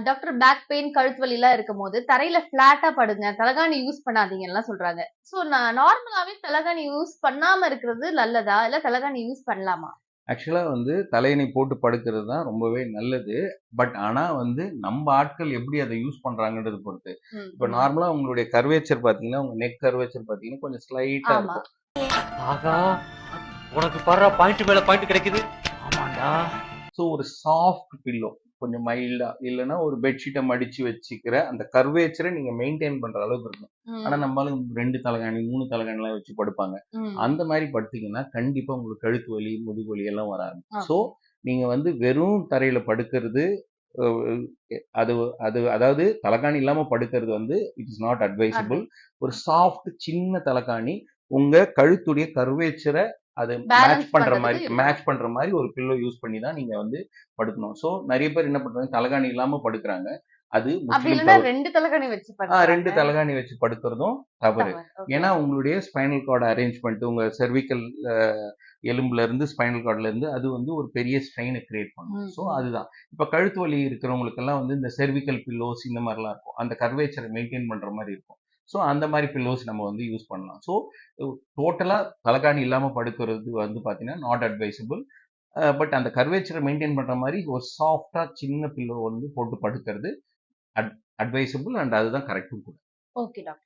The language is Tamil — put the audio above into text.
டாக்டர் பேக் பெயின், கழுத்து வலிலாம் இருக்கும்போது, தரையில ஃப்ளாட்டா படுங்க. தலகாணி யூஸ் பண்ணாதீங்கன்லாம் சொல்றாங்க. சோ நான் நார்மலாவே தலகாணி யூஸ் பண்ணாம இருக்கிறது நல்லதா? இல்ல தலகாணி யூஸ் பண்ணலாமா? ஆக்சுவலா தலையணை போட்டு படுக்கிறது தான் ரொம்பவே நல்லது. பட் ஆனா நம்ம ஆட்கள் எப்படி அத யூஸ் பண்றாங்கன்றத பொறுத்து. ம், இப்ப ம். நார்மலா உங்களுடைய கர்வேச்சர் பார்த்தீங்கன்னா, உங்க நெக் கர்வேச்சர் பார்த்தீங்கன்னா, கொஞ்சம் ஸ்லைட்டா ஆமா. இருக்கும். ஆகா, உனக்கு படுற பாயிண்ட் மேல பாயிண்ட் கிடைக்குது. ஆமாண்டா. ஸோ ஒரு சாஃப்ட் பில்லோ கொஞ்சம் மைல்டா இல்லைன்னா ஒரு பெட்ஷீட்டை மடிச்சு வச்சுக்கிற அந்த கர்வேச்சரை நீங்க மெயின்டைன் பண்ற அளவுக்கு இருக்கும். ஆனா ம், நம்மளும் 2 தலகாணி 3 தலகாணிலாம் வச்சு படுப்பாங்க. ம். அந்த மாதிரி படுத்தீங்கன்னா கண்டிப்பா உங்களுக்கு கழுத்து வலி முதுகு வலி எல்லாம் வராது. So okay. நீங்க வெறும் தரையில படுக்கிறது அஹ், அது அது அதாவது தலகாணி இல்லாம படுக்கிறது it is not advisable. Advise. ஒரு சாஃப்ட் சின்ன தலகாணி உங்க கழுத்துடைய கர்வேச்சரை அது பேலன்ஸ் பண்றதுக்கு மேட்ச் இருக்கணும். பண்ற மாதிரி ஒரு பில்லோ யூஸ் பண்ணி தான் நீங்க படுக்கணும். ஸோ நிறைய பேர் என்ன பண்றாங்க, தலகாணி இல்லாம படுக்கிறாங்க. அது அப்படி முற்றிலும் இல்லன்னா தவறு. 2 தலகாணி வச்சு 2 படுக்குறாங்க. தலகாணி வச்சு படுக்கிறதும் தவறு. தவறு. ஓகே. ஏன்னா உங்களுடைய ஸ்பைனல் கார்டு அரேஞ்ச்மெண்ட் உங்க செர்விக்கல் எலும்புல இருந்து ஸ்பைனல் கார்டுல இருந்து அது ஒரு பெரிய ஸ்ட்ரெயினை கிரியேட் பண்ணும். ம், ஸோ ம். அதுதான். இப்ப கழுத்து வலி இருக்கிறவங்களுக்கு எல்லாம் இந்த செர்விக்கல் பில்லோஸ் இந்த மாதிரிலாம் இருக்கும். அந்த கர்வேச்சரை மெயின்டைன் பண்ற மாதிரி இருக்கும். ஸோ அந்த மாதிரி பில்லோஸ் நம்ம யூஸ் பண்ணலாம். ஸோ டோட்டலா தலகாணி இல்லாம படுக்கிறது பாத்தீங்கன்னா நாட் அட்வைசபிள். பட் அந்த கர்வேச்சரை மெயின்டைன் பண்ற மாதிரி ஒரு சாஃப்டா சின்ன பில்லோ போட்டு படுக்கிறது அட்வைசபிள் அண்ட் அதுதான் கரெக்டும் கூட. Okay doctor.